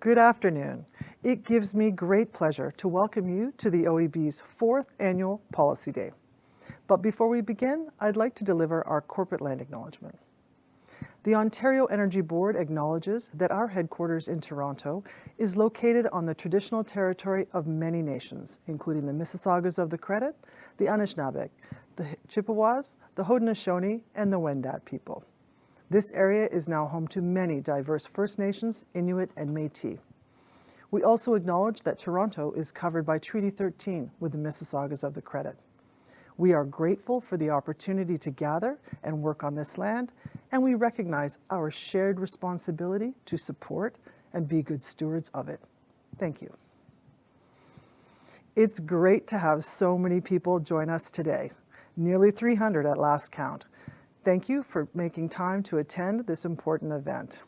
Good afternoon. It gives me great pleasure to welcome you to the OEB's 4th Annual Policy Day. But before we begin, I'd like to deliver our corporate land acknowledgement. The Ontario Energy Board acknowledges that our headquarters in Toronto is located on the traditional territory of many nations, including the Mississaugas of the Credit, the Anishinaabe, the Chippewas, the Haudenosaunee, and the Wendat people. This area is now home to many diverse First Nations, Inuit, and Métis. We also acknowledge that Toronto is covered by Treaty 13 with the Mississaugas of the Credit. We are grateful for the opportunity to gather and work on this land, and we recognize our shared responsibility to support and be good stewards of it. Thank you. It's great to have so many people join us today, nearly 300 at last count. Thank you for making time to attend this important event.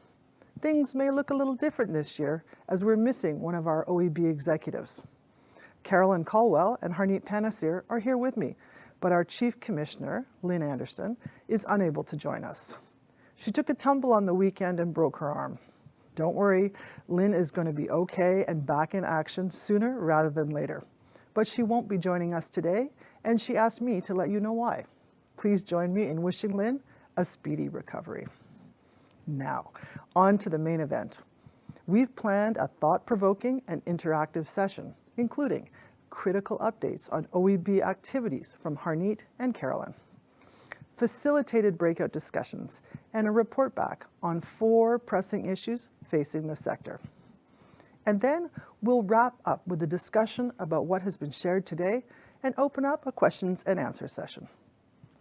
Things may look a little different this year as we're missing one of our OEB executives. Carolyn Calwell and Harneet Panesar are here with me, but our Chief Commissioner, Lynn Anderson, is unable to join us. She took a tumble on the weekend and broke her arm. Don't worry, Lynn is going to be okay and back in action sooner rather than later. But she won't be joining us today, and she asked me to let you know why. Please join me in wishing Lynn a speedy recovery. Now, on to the main event. We've planned a thought-provoking and interactive session, including critical updates on OEB activities from Harneet and Carolyn, facilitated breakout discussions, and a report back on 4 pressing issues facing the sector. And then we'll wrap up with a discussion about what has been shared today and open up a questions and answer session.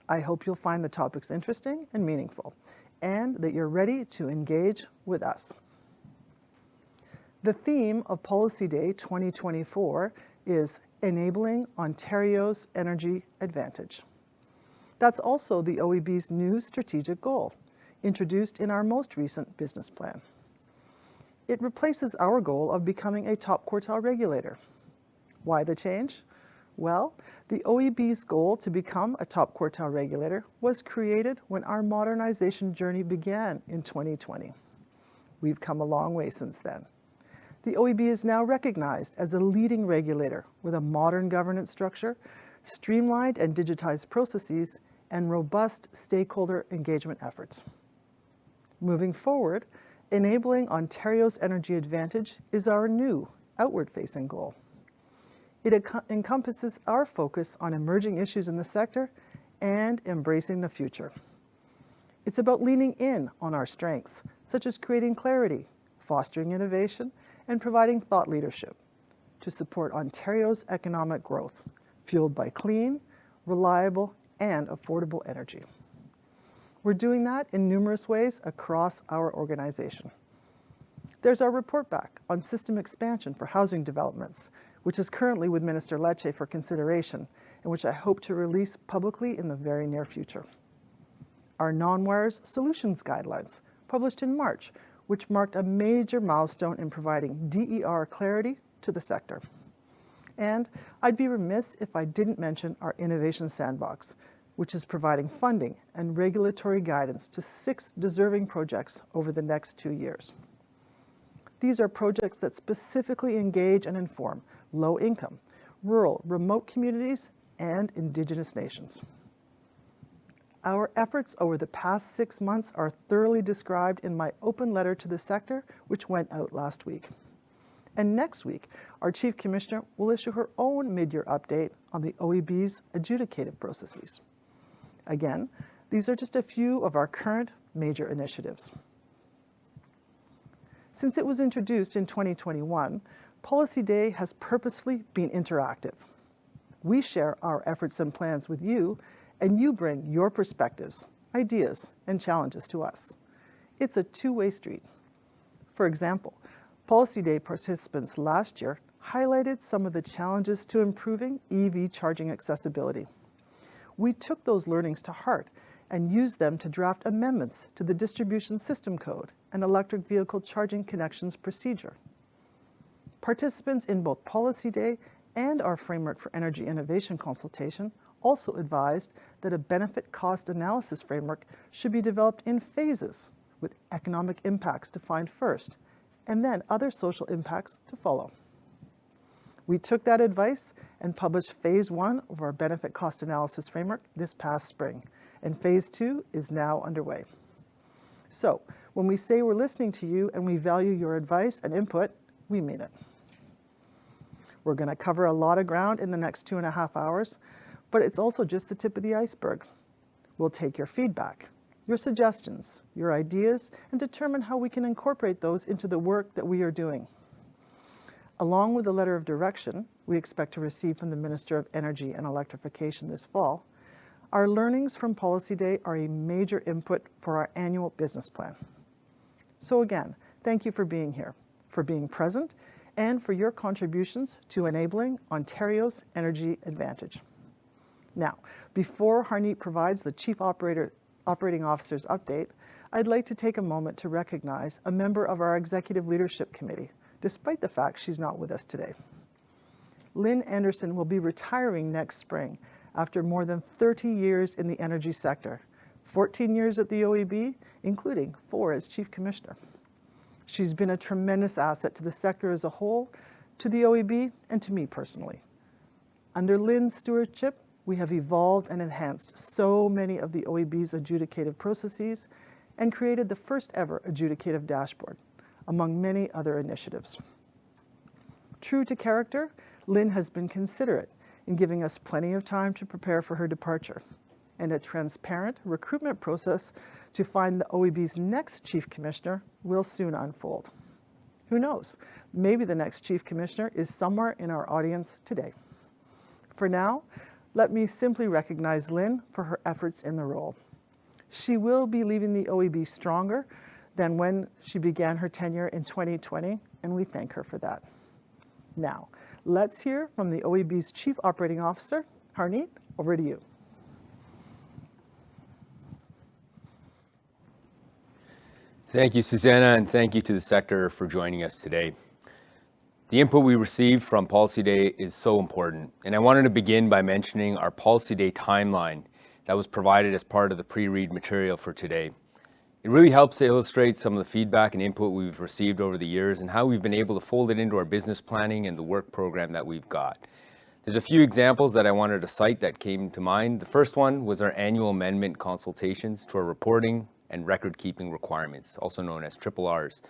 I hope you'll find the topics interesting and meaningful, and that you're ready to engage with us. The theme of Policy Day 2024 is Enabling Ontario's Energy Advantage. That's also the OEB's new strategic goal, introduced in our most recent business plan. It replaces our goal of becoming a top quartile regulator. Why the change? Well, the OEB's goal to become a top quartile regulator was created when our modernization journey began in 2020. We've come a long way since then. The OEB is now recognized as a leading regulator with a modern governance structure, streamlined and digitized processes, and robust stakeholder engagement efforts. Moving forward, enabling Ontario's energy advantage is our new outward-facing goal. It encompasses our focus on emerging issues in the sector and embracing the future. It's about leaning in on our strengths, such as creating clarity, fostering innovation, and providing thought leadership to support Ontario's economic growth, fueled by clean, reliable, and affordable energy. We're doing that in numerous ways across our organization. There's our report back on system expansion for housing developments, which is currently with Minister Lecce for consideration, and which I hope to release publicly in the very near future. Our non-wires solutions guidelines, published in March, which marked a major milestone in providing DER clarity to the sector. And I'd be remiss if I didn't mention our Innovation Sandbox, which is providing funding and regulatory guidance to 6 deserving projects over the next 2 years. These are projects that specifically engage and inform low-income, rural, remote communities, and Indigenous nations. Our efforts over the past 6 months are thoroughly described in my open letter to the sector, which went out last week. And next week, our Chief Commissioner will issue her own mid-year update on the OEB's adjudicative processes. Again, these are just a few of our current major initiatives. Since it was introduced in 2021, Policy Day has purposefully been interactive. We share our efforts and plans with you, and you bring your perspectives, ideas, and challenges to us. It's a two-way street. For example, Policy Day participants last year highlighted some of the challenges to improving EV charging accessibility. We took those learnings to heart and used them to draft amendments to the Distribution System Code and Electric Vehicle Charging Connections Procedure. Participants in both Policy Day and our Framework for Energy Innovation consultation also advised that a benefit cost analysis framework should be developed in phases with economic impacts defined first and then other social impacts to follow. We took that advice and published Phase 1 of our benefit cost analysis framework this past spring, and Phase 2 is now underway. So, when we say we're listening to you and we value your advice and input, we mean it. We're going to cover a lot of ground in the next 2.5 hours, but it's also just the tip of the iceberg. We'll take your feedback, your suggestions, your ideas, and determine how we can incorporate those into the work that we are doing. Along with the letter of direction we expect to receive from the Minister of Energy and Electrification this fall, our learnings from Policy Day are a major input for our annual business plan. So again, thank you for being here, for being present, and for your contributions to enabling Ontario's energy advantage. Now, before Harneet provides the Chief Operating Officer's update, I'd like to take a moment to recognize a member of our Executive Leadership Committee, despite the fact she's not with us today. Lynn Anderson will be retiring next spring after more than 30 years in the energy sector, 14 years at the OEB, including 4 as Chief Commissioner. She's been a tremendous asset to the sector as a whole, to the OEB, and to me personally. Under Lynn's stewardship, we have evolved and enhanced so many of the OEB's adjudicative processes and created the first ever adjudicative dashboard, among many other initiatives. True to character, Lynn has been considerate in giving us plenty of time to prepare for her departure, and a transparent recruitment process to find the OEB's next Chief Commissioner will soon unfold. Who knows? Maybe the next Chief Commissioner is somewhere in our audience today. For now, let me simply recognize Lynn for her efforts in the role. She will be leaving the OEB stronger than when she began her tenure in 2020, and we thank her for that. Now, let's hear from the OEB's Chief Operating Officer. Harneet, over to you. Thank you, Susanna, and thank you to the sector for joining us today. The input we received from Policy Day is so important, and I wanted to begin by mentioning our Policy Day timeline that was provided as part of the pre-read material for today. It really helps to illustrate some of the feedback and input we've received over the years and how we've been able to fold it into our business planning and the work program that we've got. There's a few examples that I wanted to cite that came to mind. The first one was our annual amendment consultations to our reporting and record-keeping requirements, also known as RRRs.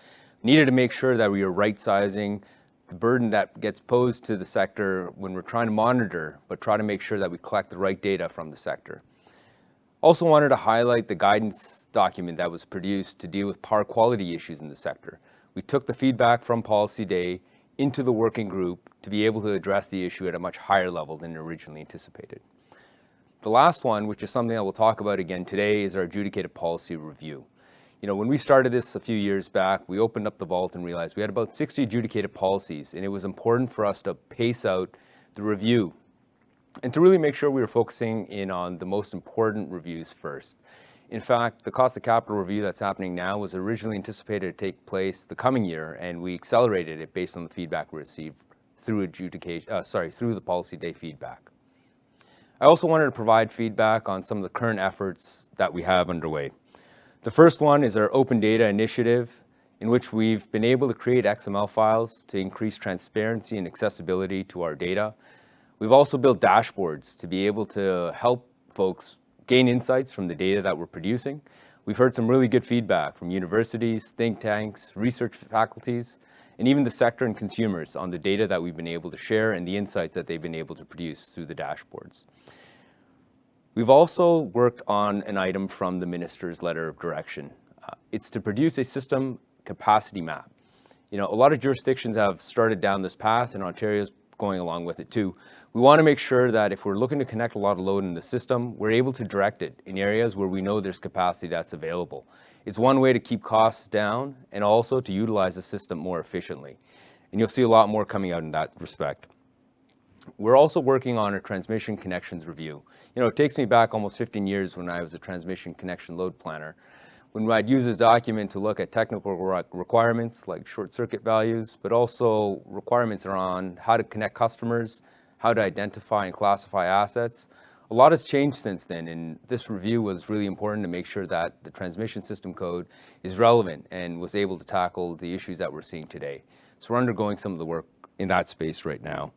We needed to make sure that we are right-sizing the burden that gets posed to the sector when we're trying to monitor, but try to make sure that we collect the right data from the sector. Also wanted to highlight the guidance document that was produced to deal with power quality issues in the sector. We took the feedback from Policy Day into the working group to be able to address the issue at a much higher level than originally anticipated. The last one, which is something that we'll talk about again today, is our adjudicative policy review. You know, when we started this a few years back, we opened up the vault and realized we had about 60 adjudicative policies, and it was important for us to pace out the review and to really make sure we were focusing in on the most important reviews first. In fact, the cost of capital review that's happening now was originally anticipated to take place the coming year, and we accelerated it based on the feedback we received through through the Policy Day feedback. I also wanted to provide feedback on some of the current efforts that we have underway. The first one is our open data initiative, in which we've been able to create XML files to increase transparency and accessibility to our data. We've also built dashboards to be able to help folks gain insights from the data that we're producing. We've heard some really good feedback from universities, think tanks, research faculties, and even the sector and consumers on the data that we've been able to share and the insights that they've been able to produce through the dashboards. We've also worked on an item from the Minister's letter of direction. It's to produce a system capacity map. You know, a lot of jurisdictions have started down this path, and Ontario's going along with it too. We want to make sure that if we're looking to connect a lot of load in the system, we're able to direct it in areas where we know there's capacity that's available. It's one way to keep costs down and also to utilize the system more efficiently. And you'll see a lot more coming out in that respect. We're also working on a transmission connections review. You know, it takes me back almost 15 years when I was a transmission connection load planner, when I'd use this document to look at technical requirements like short circuit values, but also requirements around how to connect customers, how to identify and classify assets, A lot has changed since then, and this review was really important to make sure that the transmission system code is relevant and was able to tackle the issues that we're seeing today. So we're undergoing some of the work in that space right now.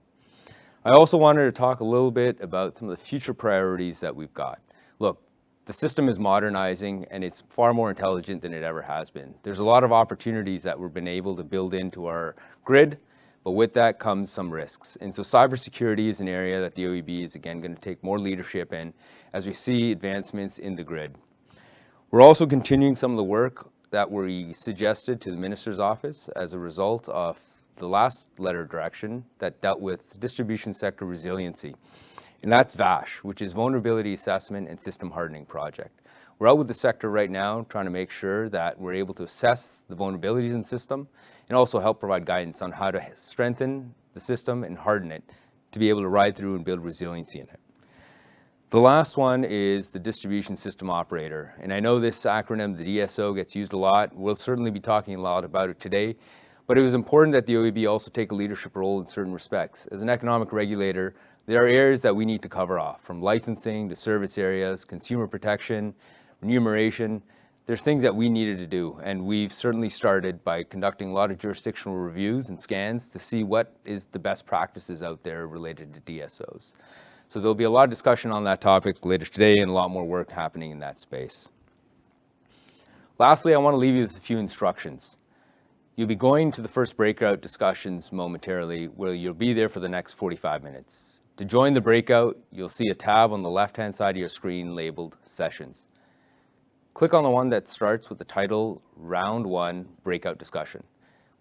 I also wanted to talk a little bit about some of the future priorities that we've got. Look, the system is modernizing and it's far more intelligent than it ever has been. There's a lot of opportunities that we've been able to build into our grid, but with that comes some risks. And so cybersecurity is an area that the OEB is again going to take more leadership in as we see advancements in the grid. We're also continuing some of the work that we suggested to the Minister's Office as a result of the last letter of direction that dealt with distribution sector resiliency. And that's VASH, which is Vulnerability Assessment and System Hardening Project. We're out with the sector right now trying to make sure that we're able to assess the vulnerabilities in the system and also help provide guidance on how to strengthen the system and harden it to be able to ride through and build resiliency in it. The last one is the Distribution System Operator. And I know this acronym, the DSO, gets used a lot. We'll certainly be talking a lot about it today. But it was important that the OEB also take a leadership role in certain respects. As an economic regulator, there are areas that we need to cover off, from licensing to service areas, consumer protection, remuneration. There's things that we needed to do, and we've certainly started by conducting a lot of jurisdictional reviews and scans to see what is the best practices out there related to DSOs. So there'll be a lot of discussion on that topic later today and a lot more work happening in that space. Lastly, I want to leave you with a few instructions. You'll be going to the first breakout discussions momentarily, where you'll be there for the next 45 minutes. To join the breakout, you'll see a tab on the left-hand side of your screen labeled Sessions. Click on the one that starts with the title Round 1 Breakout Discussion.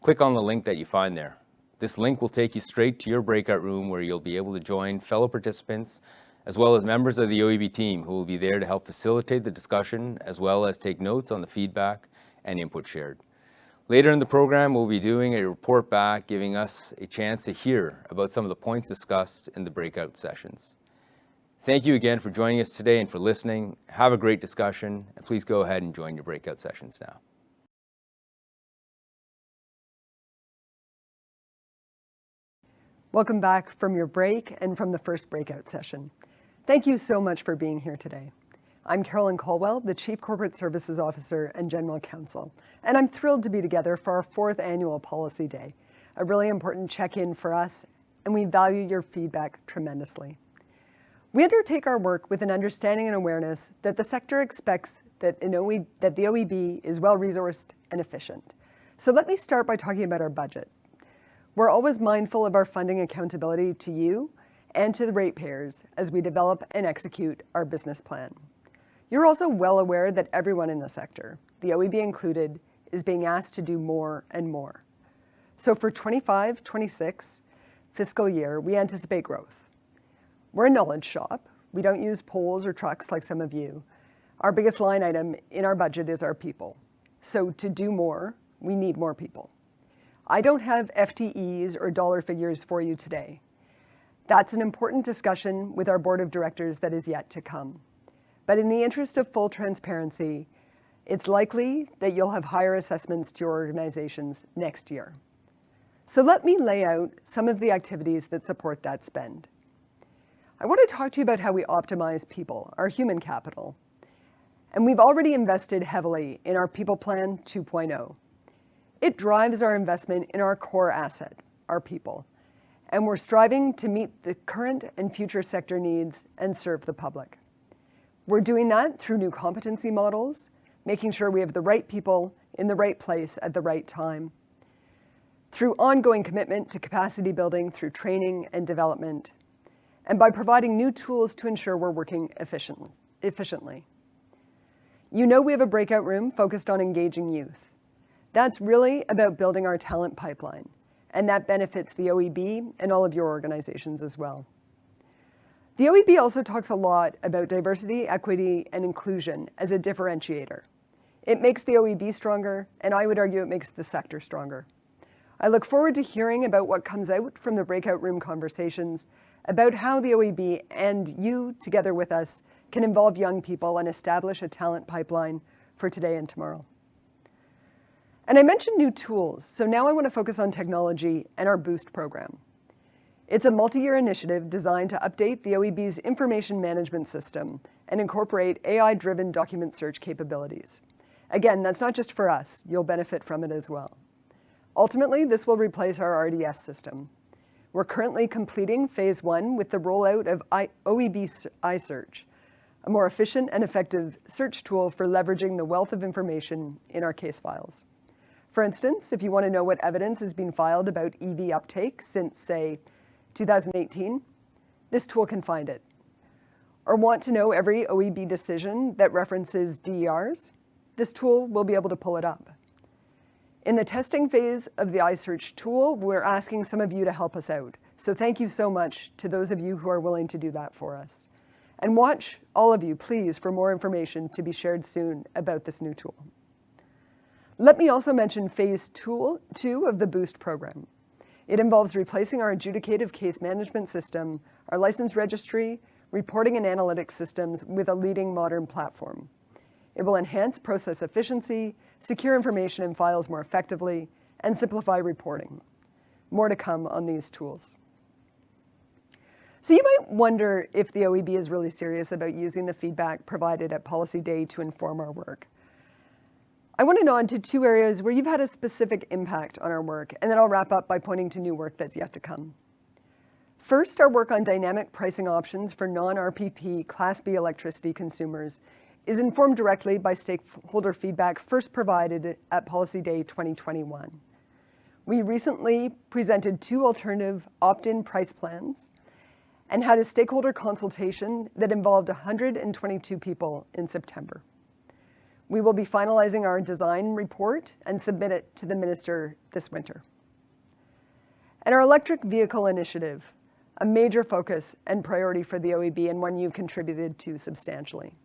Click on the link that you find there. This link will take you straight to your breakout room where you'll be able to join fellow participants as well as members of the OEB team who will be there to help facilitate the discussion as well as take notes on the feedback and input shared. Later in the program, we'll be doing a report back, giving us a chance to hear about some of the points discussed in the breakout sessions. Thank you again for joining us today and for listening. Have a great discussion, and please go ahead and join your breakout sessions now. Welcome back from your break and from the first breakout session. Thank you so much for being here today. I'm Carolyn Calwell, the Chief Corporate Services Officer and General Counsel, and I'm thrilled to be together for our 4th annual Policy Day, a really important check-in for us, and we value your feedback tremendously. We undertake our work with an understanding and awareness that the sector expects that the OEB is well-resourced and efficient. So let me start by talking about our budget. We're always mindful of our funding accountability to you and to the ratepayers as we develop and execute our business plan. You're also well aware that everyone in the sector, the OEB included, is being asked to do more and more. So for 25-26 fiscal year, we anticipate growth. We're a knowledge shop. We don't use poles or trucks like some of you. Our biggest line item in our budget is our people. So to do more, we need more people. I don't have FTEs or dollar figures for you today. That's an important discussion with our board of directors that is yet to come. But in the interest of full transparency, it's likely that you'll have higher assessments to your organizations next year. So let me lay out some of the activities that support that spend. I want to talk to you about how we optimize people, our human capital. And we've already invested heavily in our People Plan 2.0. It drives our investment in our core asset, our people. And we're striving to meet the current and future sector needs and serve the public. We're doing that through new competency models, making sure we have the right people in the right place at the right time, through ongoing commitment to capacity building through training and development, and by providing new tools to ensure we're working efficiently. You know we have a breakout room focused on engaging youth. That's really about building our talent pipeline, and that benefits the OEB and all of your organizations as well. The OEB also talks a lot about diversity, equity, and inclusion as a differentiator. It makes the OEB stronger, and I would argue it makes the sector stronger. I look forward to hearing about what comes out from the breakout room conversations about how the OEB and you, together with us, can involve young people and establish a talent pipeline for today and tomorrow. And I mentioned new tools, so now I want to focus on technology and our Boost program. It's a multi-year initiative designed to update the OEB's information management system and incorporate AI-driven document search capabilities. Again, that's not just for us. You'll benefit from it as well. Ultimately, this will replace our RDS system. We're currently completing phase 1 with the rollout of OEB iSearch, a more efficient and effective search tool for leveraging the wealth of information in our case files. For instance, if you want to know what evidence has been filed about EV uptake since, say, 2018, this tool can find it. Or want to know every OEB decision that references DERs, this tool will be able to pull it up. In the testing phase of the iSearch tool, we're asking some of you to help us out. So thank you so much to those of you who are willing to do that for us. And watch, all of you, please, for more information to be shared soon about this new tool. Let me also mention phase 2 of the Boost program. It involves replacing our adjudicative case management system, our license registry, reporting and analytics systems with a leading modern platform. It will enhance process efficiency, secure information in files more effectively, and simplify reporting. More to come on these tools. So you might wonder if the OEB is really serious about using the feedback provided at Policy Day to inform our work. I want to nod to 2 areas where you've had a specific impact on our work, and then I'll wrap up by pointing to new work that's yet to come. First, our work on dynamic pricing options for non-RPP Class B electricity consumers is informed directly by stakeholder feedback first provided at Policy Day 2021. We recently presented 2 alternative opt-in price plans and had a stakeholder consultation that involved 122 people in September. We will be finalizing our design report and submit it to the minister this winter. And our electric vehicle initiative, a major focus and priority for the OEB and one you've contributed to substantially.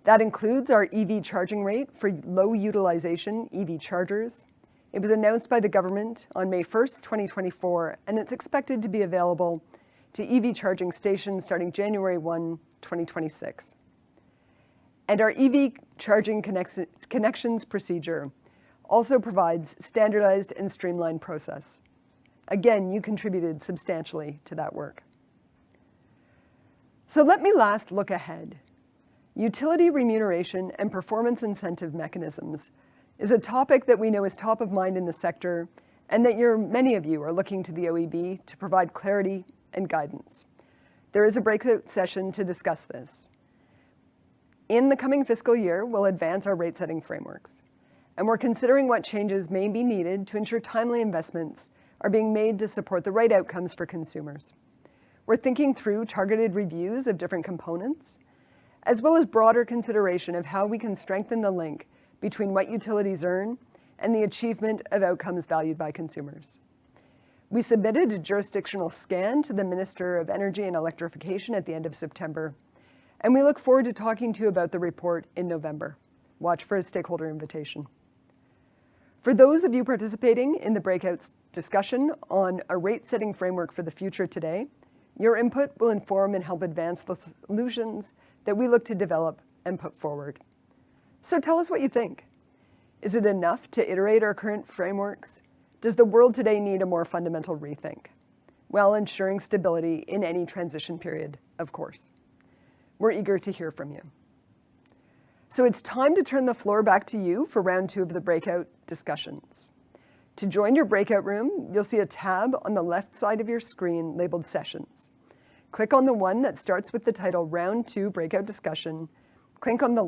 That includes our EV charging rate for low utilization EV chargers. It was announced by the government on May 1st, 2024, and it's expected to be available to EV charging stations starting January 1, 2026. And our EV charging connections procedure also provides standardized and streamlined process. Again, you contributed substantially to that work. So let me last look ahead. Utility remuneration and performance incentive mechanisms is a topic that we know is top of mind in the sector and that many of you are looking to the OEB to provide clarity and guidance. There is a breakout session to discuss this. In the coming fiscal year, we'll advance our rate-setting frameworks, and we're considering what changes may be needed to ensure timely investments are being made to support the right outcomes for consumers. We're thinking through targeted reviews of different components, as well as broader consideration of how we can strengthen the link between what utilities earn and the achievement of outcomes valued by consumers. We submitted a jurisdictional scan to the Minister of Energy and Electrification at the end of September, and we look forward to talking to you about the report in November. Watch for a stakeholder invitation. For those of you participating in the breakout discussion on a rate-setting framework for the future today, your input will inform and help advance the solutions that we look to develop and put forward. So tell us what you think. Is it enough to iterate our current frameworks? Does the world today need a more fundamental rethink? While ensuring stability in any transition period, of course. We're eager to hear from you. So it's time to turn the floor back to you for round 2 of the breakout discussions. To join your breakout room, you'll see a tab on the left side of your screen labeled Sessions. Click on the one that starts with the title Round 2 Breakout Discussion. Click on the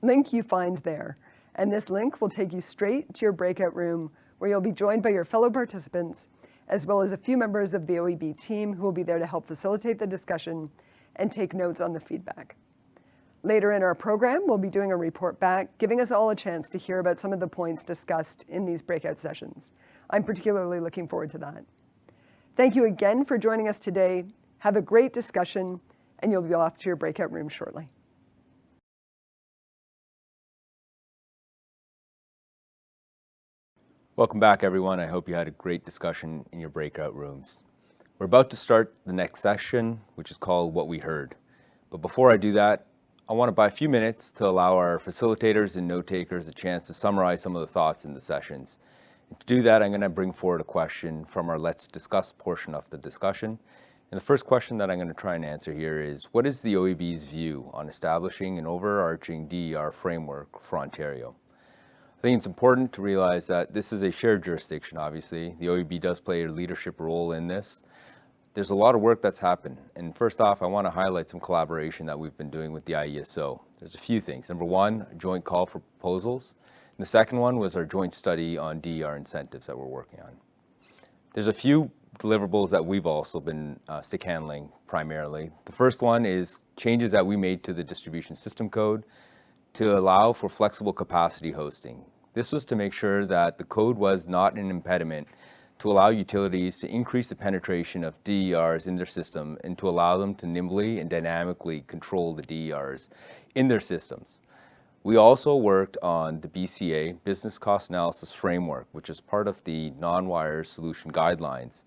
link you find there, and this link will take you straight to your breakout room where you'll be joined by your fellow participants, as well as a few members of the OEB team who will be there to help facilitate the discussion and take notes on the feedback. Later in our program, we'll be doing a report back, giving us all a chance to hear about some of the points discussed in these breakout sessions. I'm particularly looking forward to that. Thank you again for joining us today. Have a great discussion, and you'll be off to your breakout room shortly. Welcome back, everyone. I hope you had a great discussion in your breakout rooms. We're about to start the next session, which is called What We Heard. But before I do that, I want to buy a few minutes to allow our facilitators and note takers a chance to summarize some of the thoughts in the sessions. To do that, I'm going to bring forward a question from our Let's Discuss portion of the discussion. And the first question that I'm going to try and answer here is, what is the OEB's view on establishing an overarching DER framework for Ontario? I think it's important to realize that this is a shared jurisdiction, obviously. The OEB does play a leadership role in this. There's a lot of work that's happened. And first off, I want to highlight some collaboration that we've been doing with the IESO. There's a few things. Number one, a joint call for proposals. And the second one was our joint study on DER incentives that we're working on. There's a few deliverables that we've also been stick handling primarily. The first one is changes that we made to the distribution system code to allow for flexible capacity hosting. This was to make sure that the code was not an impediment to allow utilities to increase the penetration of DERs in their system and to allow them to nimbly and dynamically control the DERs in their systems. We also worked on the BCA, Business Cost Analysis Framework, which is part of the non-wire solution guidelines.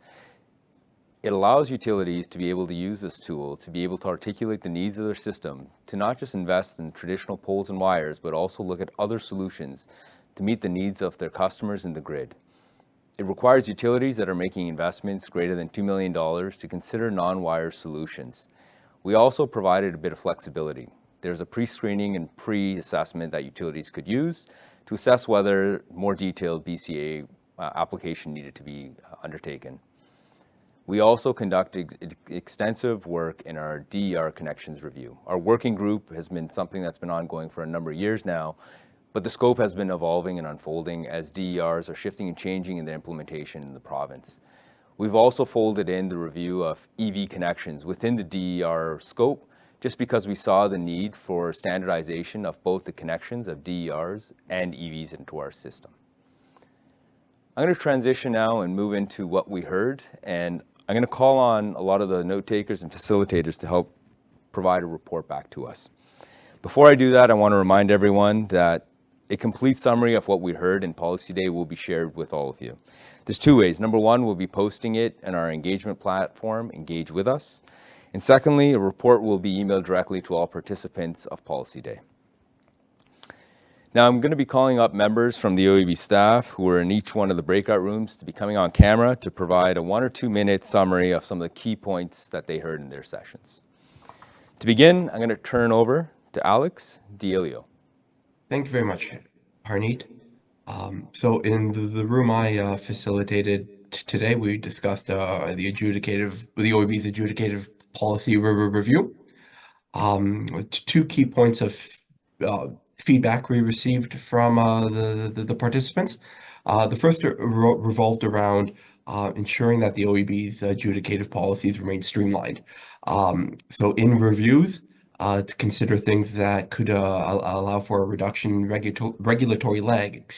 It allows utilities to be able to use this tool to be able to articulate the needs of their system, to not just invest in traditional poles and wires, but also look at other solutions to meet the needs of their customers in the grid. It requires utilities that are making investments greater than $2 million to consider non-wire solutions. We also provided a bit of flexibility. There's a pre-screening and pre-assessment that utilities could use to assess whether more detailed BCA application needed to be undertaken. We also conducted extensive work in our DER connections review. Our working group has been something that's been ongoing for a number of years now, but the scope has been evolving and unfolding as DERs are shifting and changing in their implementation in the province. We've also folded in the review of EV connections within the DER scope, just because we saw the need for standardization of both the connections of DERs and EVs into our system. I'm going to transition now and move into what we heard, and I'm going to call on a lot of the note takers and facilitators to help provide a report back to us. Before I do that, I want to remind everyone that a complete summary of what we heard in Policy Day will be shared with all of you. There's two ways. Number one, we'll be posting it in our engagement platform, Engage With Us. And secondly, a report will be emailed directly to all participants of Policy Day. Now I'm going to be calling up members from the OEB staff who are in each one of the breakout rooms to be coming on camera to provide a 1 or 2 minute summary of some of the key points that they heard in their sessions. To begin, I'm going to turn over to Alex D'Elio. Thank you very much, Harneet. So in the room I facilitated today, we discussed the OEB's adjudicative policy review. 2 key points of feedback we received from the participants. The first revolved around ensuring that the OEB's adjudicative policies remain streamlined. So in reviews, to consider things that could allow for a reduction in regulatory lag,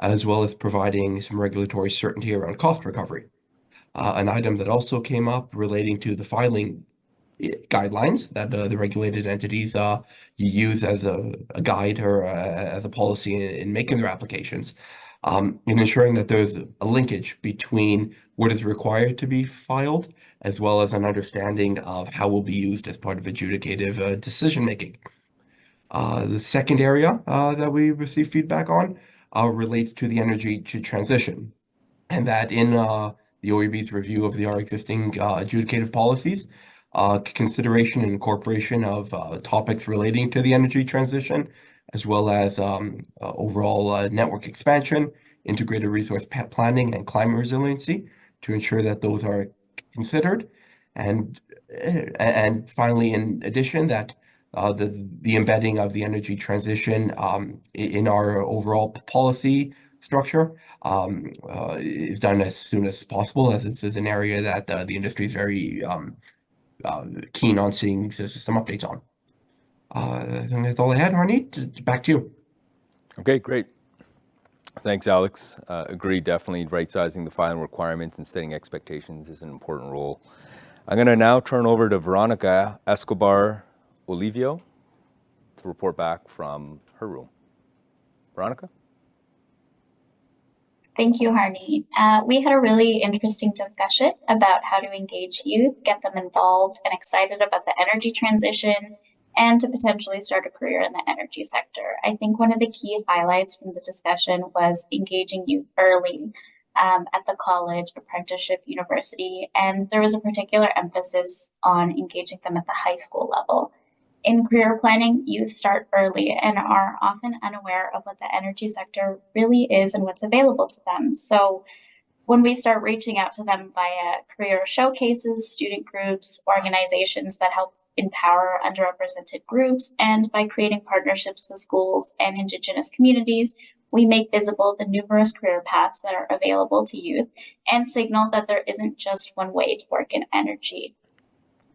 as well as providing some regulatory certainty around cost recovery. An item that also came up relating to the filing guidelines that the regulated entities use as a guide or as a policy in making their applications, in ensuring that there's a linkage between what is required to be filed as well as an understanding of how will be used as part of adjudicative decision making. The second area that we received feedback on relates to the energy transition, and that in the OEB's review of our existing adjudicative policies, consideration and incorporation of topics relating to the energy transition, as well as overall network expansion, integrated resource planning, and climate resiliency, to ensure that those are considered. And finally, in addition, that the embedding of the energy transition in our overall policy structure is done as soon as possible, as this is an area that the industry is very keen on seeing some updates on. I think that's all I had, Harneet. Back to you. Okay, great. Thanks, Alex. Agree, definitely right-sizing the filing requirements and setting expectations is an important role. I'm going to now turn over to Veronica Escobar Olivio to report back from her room. Veronica? Thank you, Harneet. We had a really interesting discussion about how to engage youth, get them involved and excited about the energy transition, and to potentially start a career in the energy sector. I think one of the key highlights from the discussion was engaging youth early at the college, apprenticeship, university, and there was a particular emphasis on engaging them at the high school level. In career planning, youth start early and are often unaware of what the energy sector really is and what's available to them. So when we start reaching out to them via career showcases, student groups, organizations that help empower underrepresented groups, and by creating partnerships with schools and Indigenous communities, we make visible the numerous career paths that are available to youth and signal that there isn't just one way to work in energy.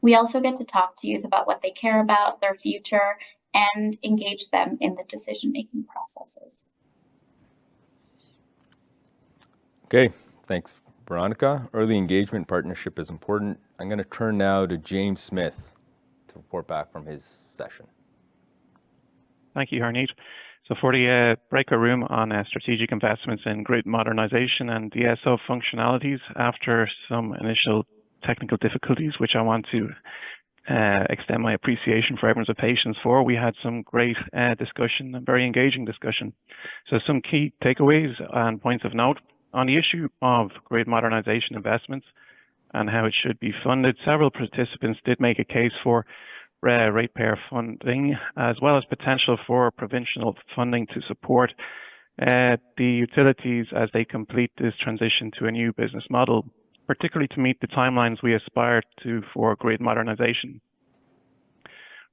We also get to talk to youth about what they care about, their future, and engage them in the decision-making processes. Okay, thanks, Veronica. Early engagement partnership is important. I'm going to turn now to James Smith to report back from his session. Thank you, Harneet. So for the breakout room on strategic investments in grid modernization and DSO functionalities, after some initial technical difficulties, which I want to extend my appreciation for everyone's patience for, we had some great discussion and very engaging discussion. So some key takeaways and points of note on the issue of grid modernization investments and how it should be funded. Several participants did make a case for ratepayer funding, as well as potential for provincial funding to support the utilities as they complete this transition to a new business model, particularly to meet the timelines we aspire to for grid modernization.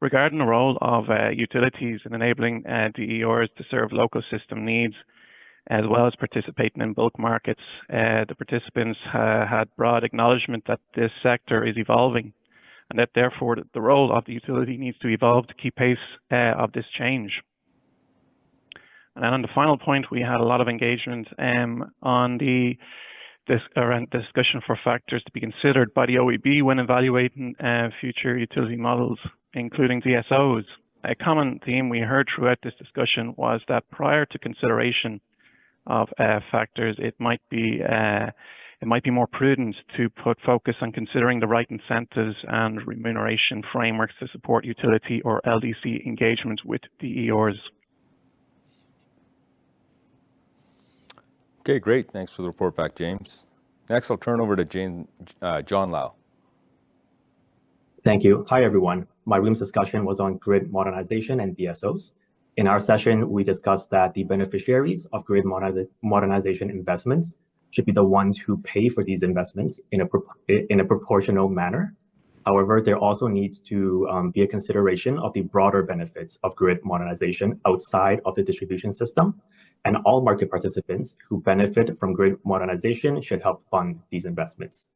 Regarding the role of utilities in enabling DERs to serve local system needs, as well as participating in bulk markets, the participants had broad acknowledgement that this sector is evolving, and that therefore the role of the utility needs to evolve to keep pace of this change. And then on the final point, we had a lot of engagement on around discussion for factors to be considered by the OEB when evaluating future utility models, including DSOs. A common theme we heard throughout this discussion was that prior to consideration of factors, it might be more prudent to put focus on considering the right incentives and remuneration frameworks to support utility or LDC engagement with DERs. Okay, great. Thanks for the report back, James. Next, I'll turn over to John Lau. Thank you. Hi, everyone. My room's discussion was on grid modernization and DSOs. In our session, we discussed that the beneficiaries of grid modernization investments should be the ones who pay for these investments in a proportional manner. However, there also needs to be a consideration of the broader benefits of grid modernization outside of the distribution system, and all market participants who benefit from grid modernization should help fund these investments.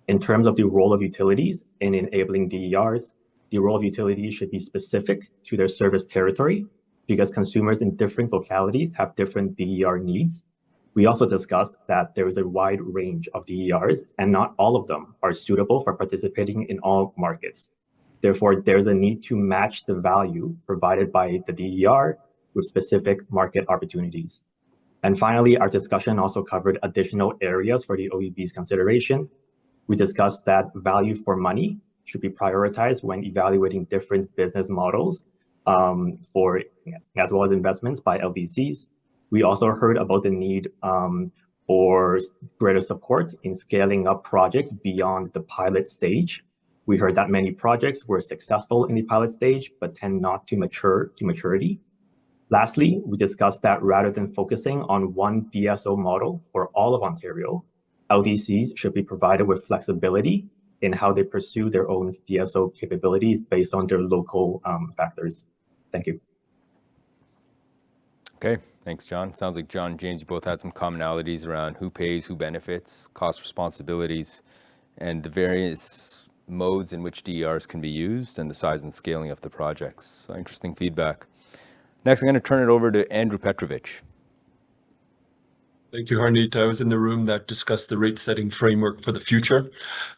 In terms of the role of utilities in enabling DERs, the role of utilities should be specific to their service territory because consumers in different localities have different DER needs. We also discussed that there is a wide range of DERs and not all of them are suitable for participating in all markets. Therefore, there's a need to match the value provided by the DER with specific market opportunities. And finally, our discussion also covered additional areas for the OEB's consideration. We discussed that value for money should be prioritized when evaluating different business models as well as investments by LDCs. We also heard about the need for greater support in scaling up projects beyond the pilot stage. We heard that many projects were successful in the pilot stage, but tend not to mature to maturity. Lastly, we discussed that rather than focusing on one DSO model for all of Ontario, LDCs should be provided with flexibility in how they pursue their own DSO capabilities based on their local factors. Thank you. Okay, thanks, John. Sounds like John and James, you both had some commonalities around who pays, who benefits, cost responsibilities, and the various modes in which DERs can be used and the size and scaling of the projects. So interesting feedback. Next, I'm going to turn it over to Andrew Petrovich. Thank you, Harneet. I was in the room that discussed the rate-setting framework for the future.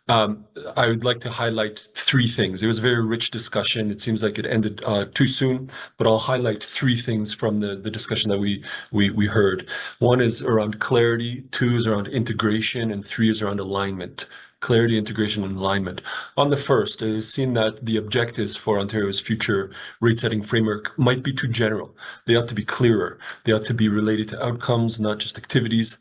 I would like to highlight three things. It was a very rich discussion. It seems like it ended too soon, but I'll highlight three things from the discussion that we heard. One is around clarity, two is around integration, and three is around alignment. clarity, integration, and alignment. On the first, it is seen that the objectives for Ontario's future rate-setting framework might be too general. They ought to be clearer. They ought to be related to outcomes, not just activities.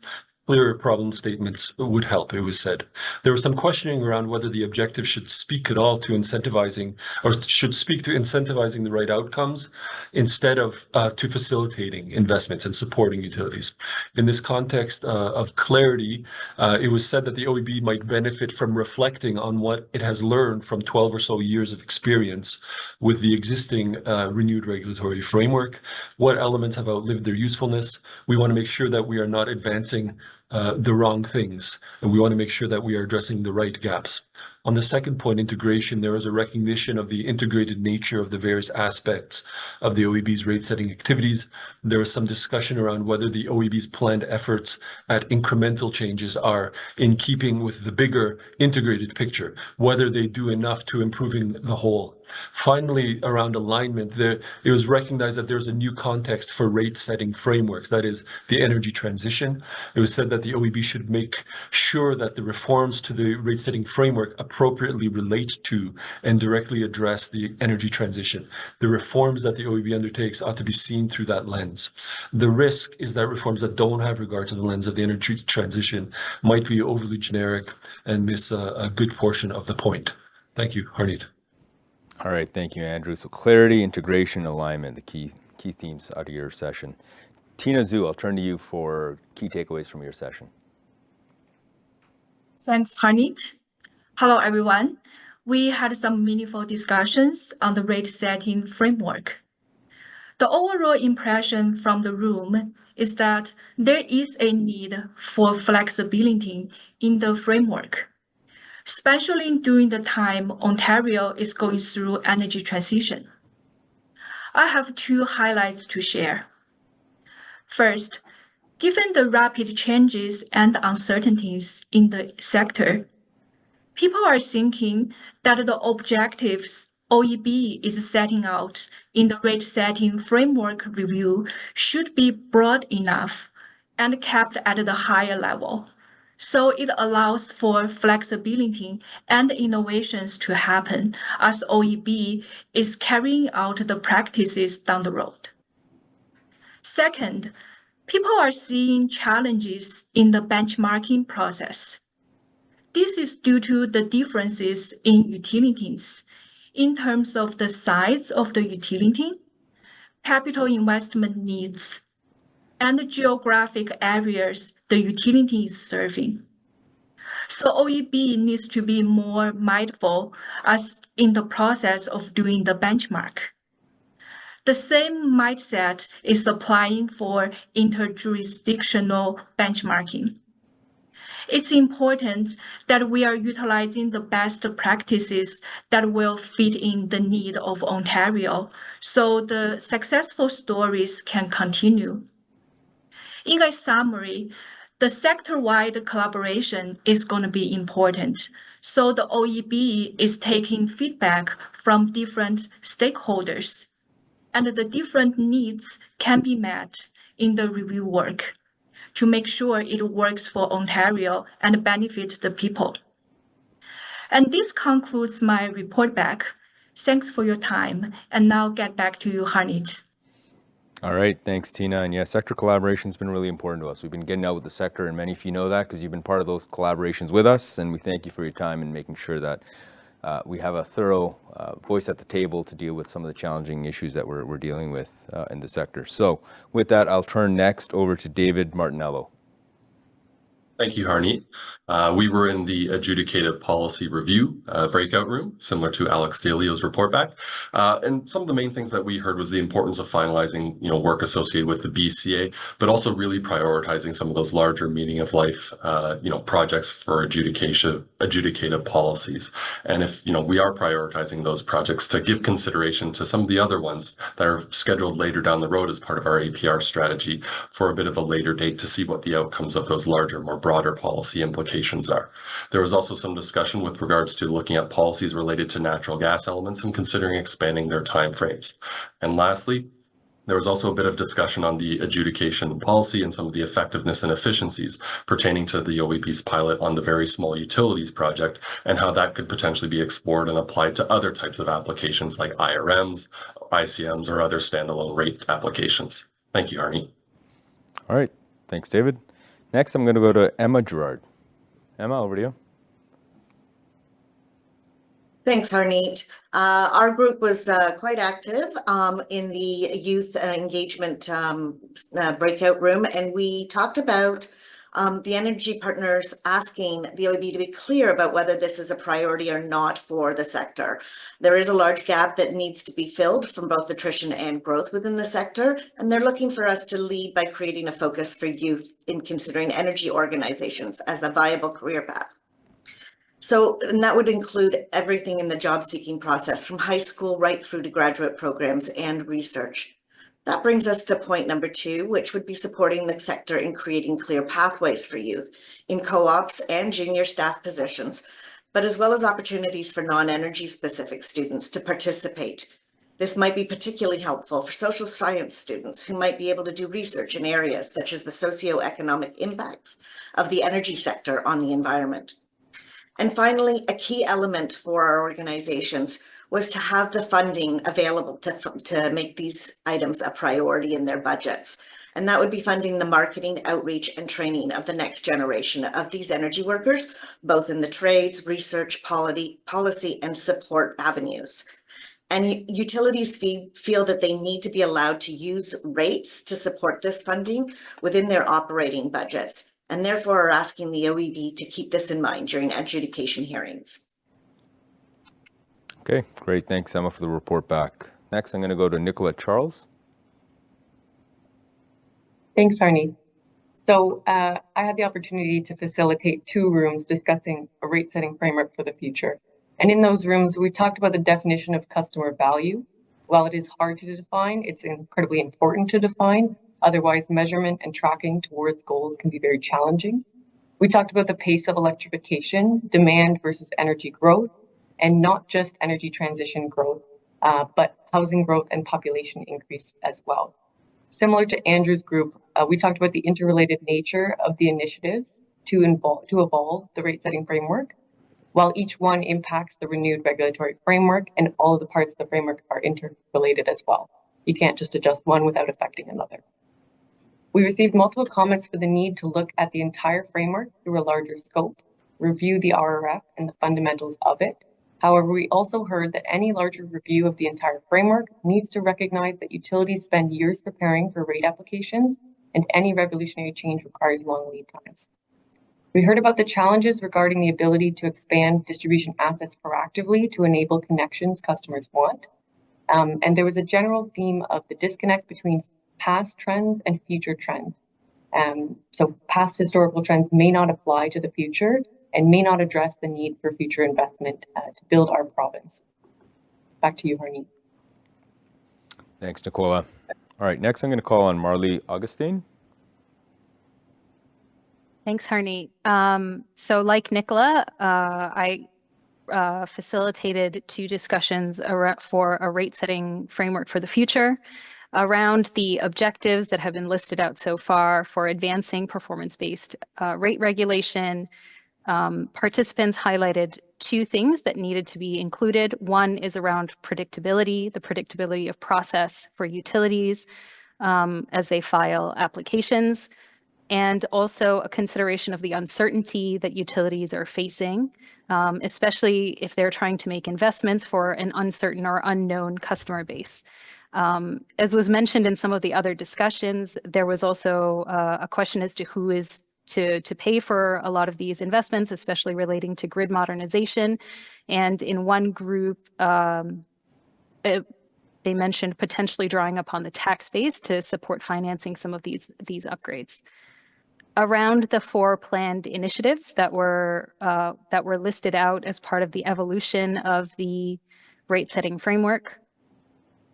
Clearer problem statements would help, it was said. There was some questioning around whether the objective should speak at all to incentivizing, or should speak to incentivizing the right outcomes instead of to facilitating investments and supporting utilities. In this context of clarity, it was said that the OEB might benefit from reflecting on what it has learned from 12 or so years of experience with the existing renewed regulatory framework. What elements have outlived their usefulness? We want to make sure that we are not advancing the wrong things, and we want to make sure that we are addressing the right gaps. On the second point, integration, there is a recognition of the integrated nature of the various aspects of the OEB's rate-setting activities. There was some discussion around whether the OEB's planned efforts at incremental changes are in keeping with the bigger integrated picture, whether they do enough to improving the whole. Finally, around alignment, it was recognized that there's a new context for rate-setting frameworks, that is, the energy transition. It was said that the OEB should make sure that the reforms to the rate-setting framework appropriately relate to and directly address the energy transition. The reforms that the OEB undertakes ought to be seen through that lens. The risk is that reforms that don't have regard to the lens of the energy transition might be overly generic and miss a good portion of the point. Thank you, Harneet. All right, thank you, Andrew. So clarity, integration, alignment, the key themes out of your session. Tina Zhu, I'll turn to you for key takeaways from your session. Thanks, Harneet. Hello, everyone. We had some meaningful discussions on the rate-setting framework. The overall impression from the room is that there is a need for flexibility in the framework, especially during the time Ontario is going through energy transition. I have two highlights to share. First, given the rapid changes and uncertainties in the sector, people are thinking that the objectives OEB is setting out in the rate-setting framework review should be broad enough and kept at the higher level, so it allows for flexibility and innovations to happen as OEB is carrying out the practices down the road. Second, people are seeing challenges in the benchmarking process. This is due to the differences in utilities in terms of the size of the utility, capital investment needs, and the geographic areas the utility is serving. So OEB needs to be more mindful as in the process of doing the benchmark. The same mindset is applying for interjurisdictional benchmarking. It's important that we are utilizing the best practices that will fit in the need of Ontario so the successful stories can continue. In a summary, the sector-wide collaboration is going to be important. So the OEB is taking feedback from different stakeholders, and the different needs can be met in the review work to make sure it works for Ontario and benefit the people. And this concludes my report back. Thanks for your time. And now get back to you, Harneet. All right, thanks, Tina. And yeah, sector collaboration has been really important to us. We've been getting out with the sector, and many of you know that because you've been part of those collaborations with us. And we thank you for your time and making sure that we have a thorough voice at the table to deal with some of the challenging issues that we're dealing with in the sector. So with that, I'll turn next over to David Martinello. Thank you, Harneet. We were in the adjudicative policy review breakout room, similar to Alex D'Alio's report back. And some of the main things that we heard was the importance of finalizing, work associated with the BCA, but also really prioritizing some of those larger meaning of life, projects for adjudicative policies. And if, we are prioritizing those projects, to give consideration to some of the other ones that are scheduled later down the road as part of our APR strategy for a bit of a later date to see what the outcomes of those larger, more broader policy implications are. There was also some discussion with regards to looking at policies related to natural gas elements and considering expanding their timeframes. And lastly, There was also a bit of discussion on the adjudication policy and some of the effectiveness and efficiencies pertaining to the OEB's pilot on the very small utilities project and how that could potentially be explored and applied to other types of applications like IRMs, ICMs, or other standalone rate applications. Thank you, Harneet. All right, thanks, David. Next, I'm going to go to Emma Gerard. Emma, over to you. Thanks, Harneet. Our group was quite active in the youth engagement breakout room, and we talked about the energy partners asking the OEB to be clear about whether this is a priority or not for the sector. There is a large gap that needs to be filled from both attrition and growth within the sector, and they're looking for us to lead by creating a focus for youth in considering energy organizations as a viable career path. And that would include everything in the job seeking process from high school right through to graduate programs and research. That brings us to point number 2, which would be supporting the sector in creating clear pathways for youth in co-ops and junior staff positions, but as well as opportunities for non-energy specific students to participate. This might be particularly helpful for social science students who might be able to do research in areas such as the socioeconomic impacts of the energy sector on the environment. And finally, a key element for our organizations was to have the funding available to make these items a priority in their budgets. And that would be funding the marketing, outreach, and training of the next generation of these energy workers, both in the trades, research, policy, and support avenues. And utilities feel that they need to be allowed to use rates to support this funding within their operating budgets, and therefore are asking the OEB to keep this in mind during adjudication hearings. Okay, great. Thanks, Emma, for the report back. Next, I'm going to go to Nicolette Charles. Thanks, Harneet. So I had the opportunity to facilitate 2 rooms discussing a rate-setting framework for the future. And in those rooms, we talked about the definition of customer value. While it is hard to define, it's incredibly important to define. Otherwise, measurement and tracking towards goals can be very challenging. We talked about the pace of electrification, demand versus energy growth, and not just energy transition growth, but housing growth and population increase as well. Similar to Andrew's group, we talked about the interrelated nature of the initiatives to evolve the rate-setting framework, while each one impacts the renewed regulatory framework, and all of the parts of the framework are interrelated as well. You can't just adjust one without affecting another. We received multiple comments for the need to look at the entire framework through a larger scope, review the RRF and the fundamentals of it. However, we also heard that any larger review of the entire framework needs to recognize that utilities spend years preparing for rate applications, and any revolutionary change requires long lead times. We heard about the challenges regarding the ability to expand distribution assets proactively to enable connections customers want. And there was a general theme of the disconnect between past trends and future trends. So past historical trends may not apply to the future and may not address the need for future investment to build our province. Back to you, Harneet. Thanks, Nicola. All right, next I'm going to call on Marley Augustine. Thanks, Harneet. So like Nicola, I facilitated 2 discussions for a rate-setting framework for the future around the objectives that have been listed out so far for advancing performance-based rate regulation. Participants highlighted 2 things that needed to be included. One is around predictability, the predictability of process for utilities as they file applications, and also a consideration of the uncertainty that utilities are facing, especially if they're trying to make investments for an uncertain or unknown customer base. As was mentioned in some of the other discussions, there was also a question as to who is to pay for a lot of these investments, especially relating to grid modernization. And in one group, they mentioned potentially drawing upon the tax base to support financing some of these upgrades. Around the 4 planned initiatives that were listed out as part of the evolution of the rate-setting framework,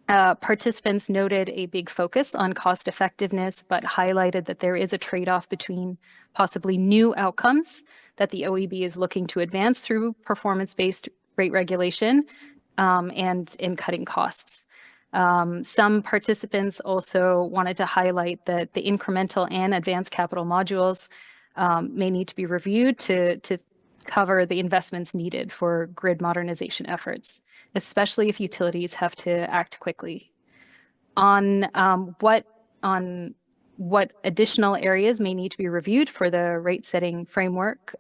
participants noted a big focus on cost effectiveness, but highlighted that there is a trade-off between possibly new outcomes that the OEB is looking to advance through performance-based rate regulation and in cutting costs. Some participants also wanted to highlight that the incremental and advanced capital modules may need to be reviewed to cover the investments needed for grid modernization efforts, especially if utilities have to act quickly. On what additional areas may need to be reviewed for the rate-setting framework,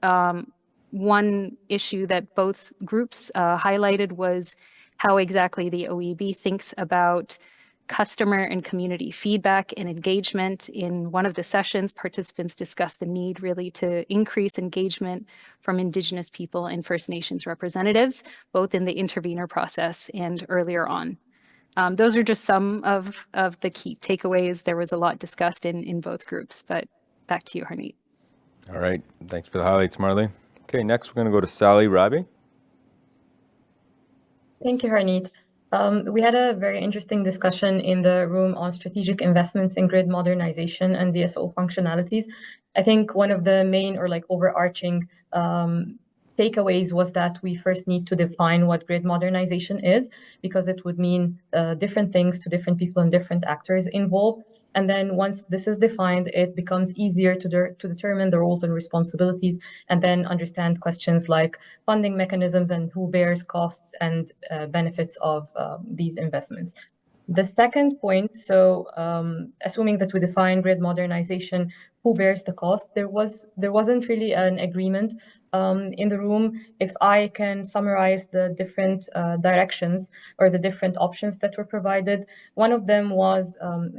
one issue that both groups highlighted was how exactly the OEB thinks about customer and community feedback and engagement. In one of the sessions, participants discussed the need really to increase engagement from Indigenous people and First Nations representatives, both in the intervenor process and earlier on. Those are just some of the key takeaways. There was a lot discussed in both groups, but back to you, Harneet. All right, thanks for the highlights, Marley. Okay, next we're going to go to Sally Rabi. Thank you, Harneet. We had a very interesting discussion in the room on strategic investments in grid modernization and DSO functionalities. I think one of the main or overarching takeaways was that we first need to define what grid modernization is, because it would mean different things to different people and different actors involved. And then once this is defined, it becomes easier to determine the roles and responsibilities, and then understand questions like funding mechanisms and who bears costs and benefits of these investments. The second point, so assuming that we define grid modernization, who bears the cost, there wasn't really an agreement in the room. If I can summarize the different directions or the different options that were provided, one of them was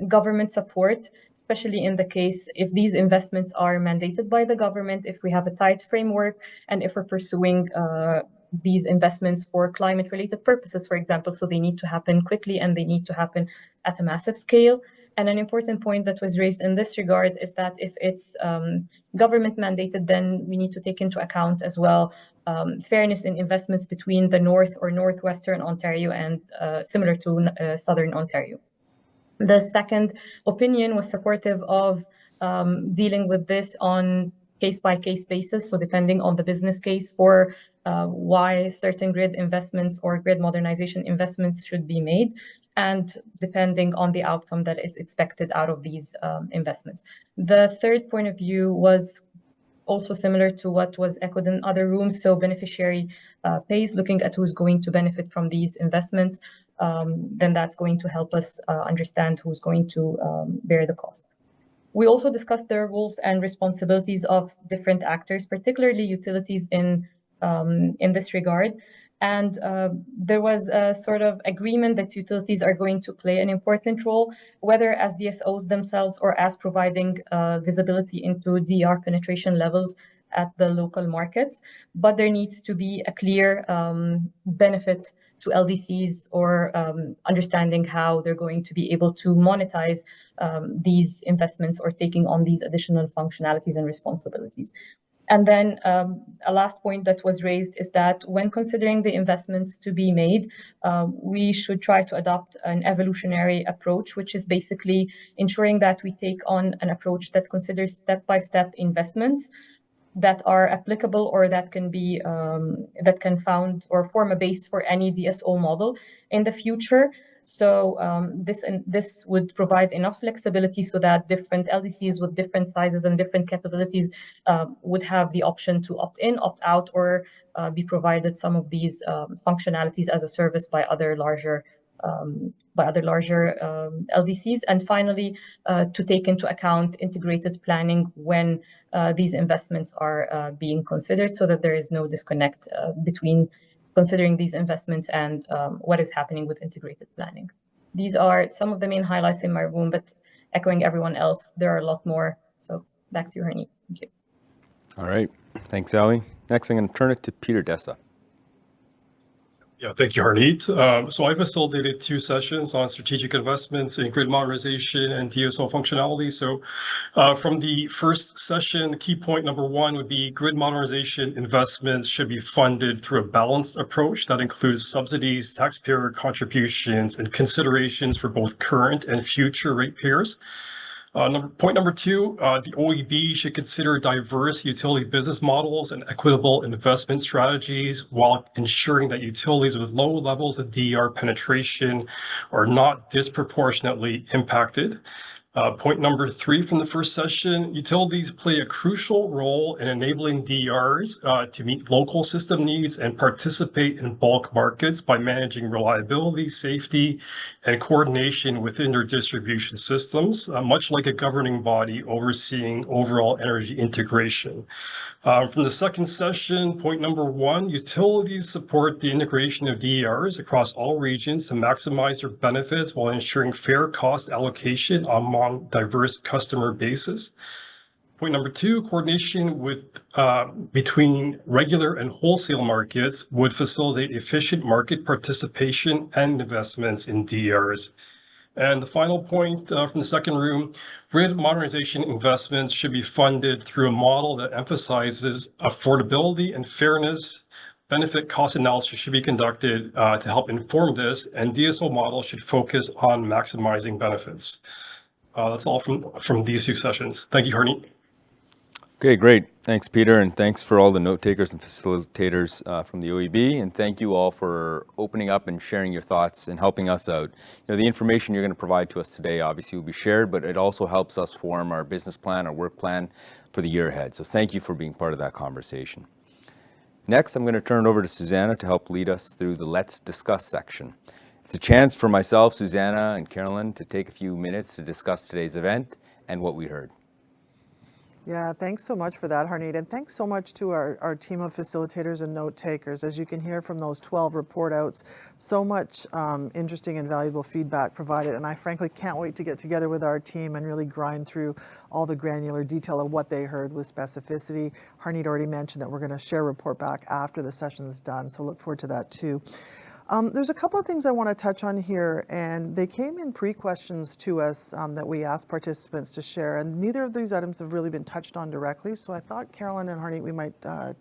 government support, especially in the case if these investments are mandated by the government, if we have a tight framework, and if we're pursuing these investments for climate-related purposes, for example, so they need to happen quickly and they need to happen at a massive scale. And an important point that was raised in this regard is that if it's government mandated, then we need to take into account as well fairness in investments between the North or Northwestern Ontario and similar to Southern Ontario. The second opinion was supportive of dealing with this on case-by-case basis, so depending on the business case for why certain grid investments or grid modernization investments should be made, and depending on the outcome that is expected out of these investments. The third point of view was also similar to what was echoed in other rooms, so beneficiary pays, looking at who's going to benefit from these investments, then that's going to help us understand who's going to bear the cost. We also discussed the roles and responsibilities of different actors, particularly utilities in this regard. And there was a sort of agreement that utilities are going to play an important role, whether as DSOs themselves or as providing visibility into DR penetration levels at the local markets. But there needs to be a clear benefit to LDCs, or understanding how they're going to be able to monetize these investments or taking on these additional functionalities and responsibilities. And then a last point that was raised is that when considering the investments to be made, we should try to adopt an evolutionary approach, which is basically ensuring that we take on an approach that considers step-by-step investments that are applicable or that can be that can found or form a base for any DSO model in the future. So this would provide enough flexibility so that different LDCs with different sizes and different capabilities would have the option to opt in, opt out, or be provided some of these functionalities as a service by other larger LDCs. And finally, to take into account integrated planning when these investments are being considered, so that there is no disconnect between considering these investments and what is happening with integrated planning. These are some of the main highlights in my room, but echoing everyone else, there are a lot more. So back to you, Harneet. Thank you. All right. Thanks, Ali. Next, I'm going to turn it to Peter Dessa. Yeah, thank you, Harneet. So I facilitated 2 sessions on strategic investments in grid modernization and DSO functionality. So from the first session, key point number 1 would be grid modernization investments should be funded through a balanced approach that includes subsidies, taxpayer contributions, and considerations for both current and future ratepayers. Point number two, the OEB should consider diverse utility business models and equitable investment strategies while ensuring that utilities with low levels of DER penetration are not disproportionately impacted. Point number three from the first session, utilities play a crucial role in enabling DERs to meet local system needs and participate in bulk markets by managing reliability, safety, and coordination within their distribution systems, much like a governing body overseeing overall energy integration. From the second session, point number one, utilities support the integration of DERs across all regions to maximize their benefits while ensuring fair cost allocation among diverse customer bases. Point number two, coordination between regular and wholesale markets would facilitate efficient market participation and investments in DERs. And the final point from the second room, grid modernization investments should be funded through a model that emphasizes affordability and fairness. Benefit cost analysis should be conducted to help inform this, and DSO model should focus on maximizing benefits. That's all from these two sessions. Thank you, Harneet. Okay, great. Thanks, Peter, and thanks for all the note takers and facilitators from the OEB, and thank you all for opening up and sharing your thoughts and helping us out. You know, the information you're going to provide to us today obviously will be shared, but it also helps us form our business plan, our work plan for the year ahead. So thank you for being part of that conversation. Next, I'm going to turn it over to Susanna to help lead us through the Let's Discuss section. It's a chance for myself, Susanna, and Carolyn to take a few minutes to discuss today's event and what we heard. Yeah, thanks so much for that, Harneet. And thanks so much to our team of facilitators and note takers. As you can hear from those 12 report outs, so much interesting and valuable feedback provided. And I frankly can't wait to get together with our team and really grind through all the granular detail of what they heard with specificity. Harneet already mentioned that we're going to share a report back after the session is done, so look forward to that too. There's a couple of things I want to touch on here, and they came in pre-questions to us that we asked participants to share, and neither of these items have really been touched on directly, so I thought Carolyn and Harneet, we might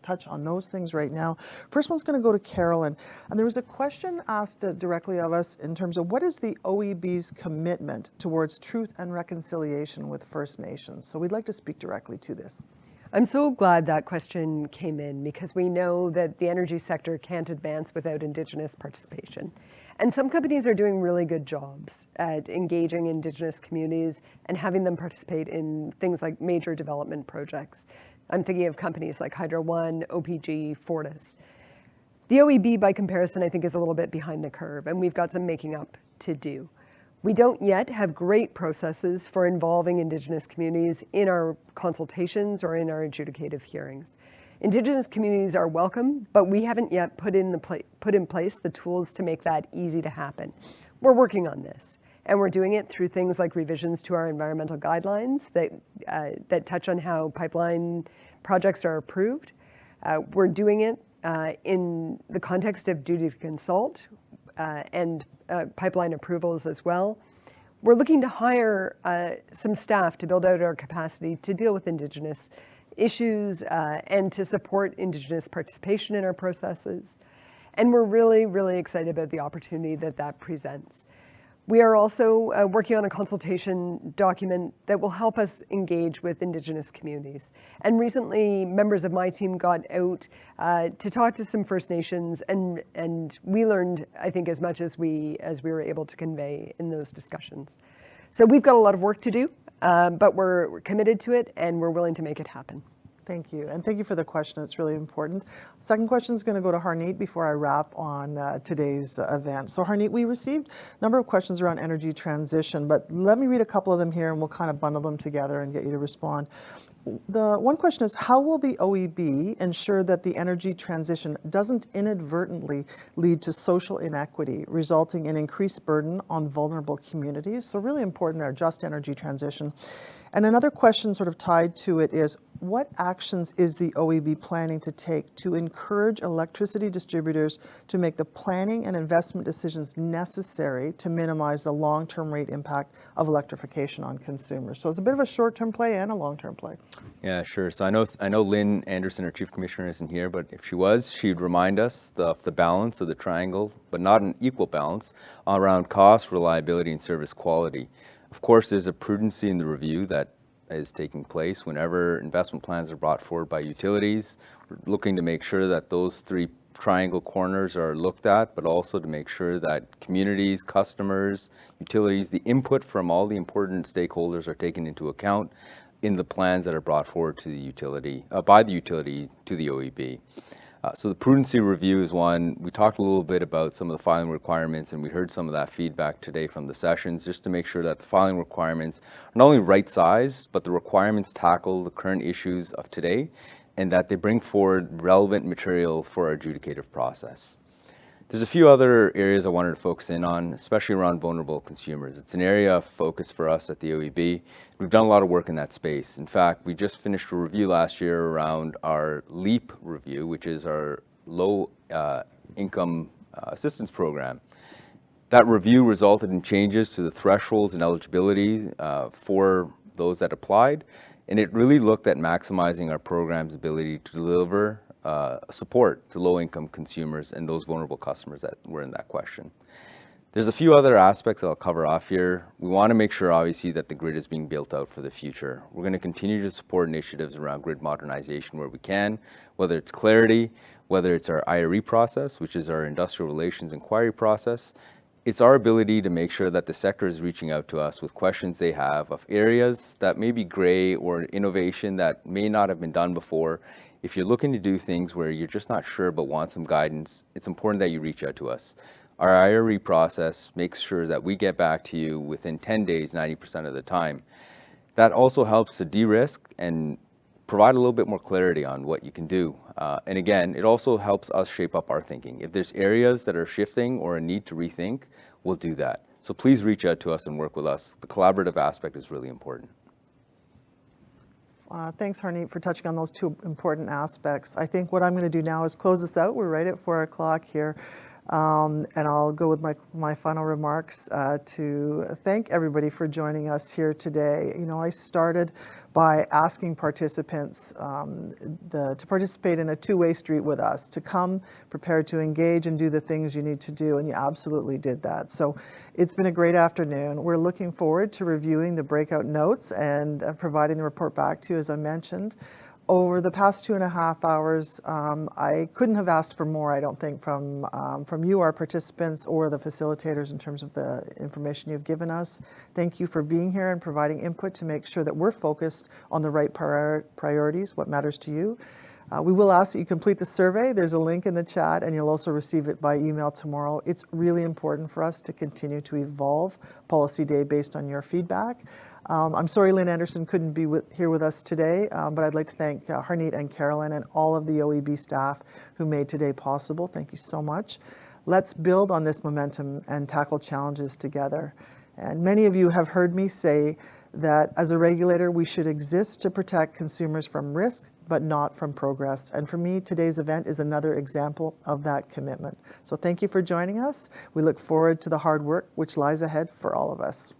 touch on those things right now. First one's going to go to Carolyn, and there was a question asked directly of us in terms of what is the OEB's commitment towards truth and reconciliation with First Nations? So we'd like to speak directly to this. I'm so glad that question came in because we know that the energy sector can't advance without Indigenous participation. And some companies are doing really good jobs at engaging Indigenous communities and having them participate in things like major development projects. I'm thinking of companies like Hydro One, OPG, Fortis. The OEB, by comparison, I think is a little bit behind the curve, and we've got some making up to do. We don't yet have great processes for involving Indigenous communities in our consultations or in our adjudicative hearings. Indigenous communities are welcome, but we haven't yet put in place the tools to make that easy to happen. We're working on this, and we're doing it through things like revisions to our environmental guidelines that touch on how pipeline projects are approved. We're doing it in the context of duty to consult and pipeline approvals as well. We're looking to hire some staff to build out our capacity to deal with Indigenous issues and to support Indigenous participation in our processes. And we're really, really excited about the opportunity that presents. We are also working on a consultation document that will help us engage with Indigenous communities. And recently, members of my team got out to talk to some First Nations, and we learned, I think, as much as we were able to convey in those discussions. So we've got a lot of work to do, but we're committed to it, and we're willing to make it happen. Thank you, and thank you for the question. It's really important. Second question is going to go to Harneet before I wrap on today's event. So Harneet, we received a number of questions around energy transition, but let me read a couple of them here and we'll kind of bundle them together and get you to respond. The one question is, how will the OEB ensure that the energy transition doesn't inadvertently lead to social inequity, resulting in increased burden on vulnerable communities? So really important there, just energy transition. And another question sort of tied to it is, what actions is the OEB planning to take to encourage electricity distributors to make the planning and investment decisions necessary to minimize the long-term rate impact of electrification on consumers? So it's a bit of a short-term play and a long-term play. Yeah, sure. So I know Lynn Anderson, our Chief Commissioner, isn't here, but if she was, she'd remind us of the balance of the triangle, but not an equal balance, around cost, reliability, and service quality. Of course, there's a prudency in the review that is taking place whenever investment plans are brought forward by utilities. We're looking to make sure that those three triangle corners are looked at, but also to make sure that communities, customers, utilities, the input from all the important stakeholders are taken into account in the plans that are brought forward to the utility, by the utility to the OEB. So the prudency review is one. We talked a little bit about some of the filing requirements, and we heard some of that feedback today from the sessions, just to make sure that the filing requirements are not only right-sized, but the requirements tackle the current issues of today, and that they bring forward relevant material for our adjudicative process. There's a few other areas I wanted to focus in on, especially around vulnerable consumers. It's an area of focus for us at the OEB. We've done a lot of work in that space. In fact, we just finished a review last year around our LEAP review, which is our low income assistance program. That review resulted in changes to the thresholds and eligibility for those that applied, and it really looked at maximizing our program's ability to deliver support to low-income consumers and those vulnerable customers that were in that question. There's a few other aspects that I'll cover off here. We want to make sure, obviously, that the grid is being built out for the future. We're going to continue to support initiatives around grid modernization where we can, whether it's clarity, whether it's our IRE process, which is our industrial relations inquiry process. It's our ability to make sure that the sector is reaching out to us with questions they have of areas that may be gray or innovation that may not have been done before. If you're looking to do things where you're just not sure but want some guidance, it's important that you reach out to us. Our IRE process makes sure that we get back to you within 10 days, 90% of the time. That also helps to de-risk and provide a little bit more clarity on what you can do. And again, it also helps us shape up our thinking. If there's areas that are shifting or a need to rethink, we'll do that. So please reach out to us and work with us. The collaborative aspect is really important. Thanks, Harneet, for touching on those two important aspects. I think what I'm going to do now is close this out. We're right at 4 o'clock here. And I'll go with my final remarks to thank everybody for joining us here today. You know, I started by asking participants to participate in a two-way street with us, to come prepared to engage and do the things you need to do, and you absolutely did that. So it's been a great afternoon. We're looking forward to reviewing the breakout notes and providing the report back to you, as I mentioned. Over the past 2.5 hours, I couldn't have asked for more, I don't think, from you, our participants, or the facilitators in terms of the information you've given us. Thank you for being here and providing input to make sure that we're focused on the right priorities, what matters to you. We will ask that you complete the survey. There's a link in the chat, and you'll also receive it by email tomorrow. It's really important for us to continue to evolve Policy Day based on your feedback. I'm sorry Lynn Anderson couldn't be here with us today, but I'd like to thank Harneet and Carolyn and all of the OEB staff who made today possible. Thank you so much. Let's build on this momentum and tackle challenges together. And many of you have heard me say that as a regulator, we should exist to protect consumers from risk, but not from progress. And for me, today's event is another example of that commitment. So thank you for joining us. We look forward to the hard work which lies ahead for all of us.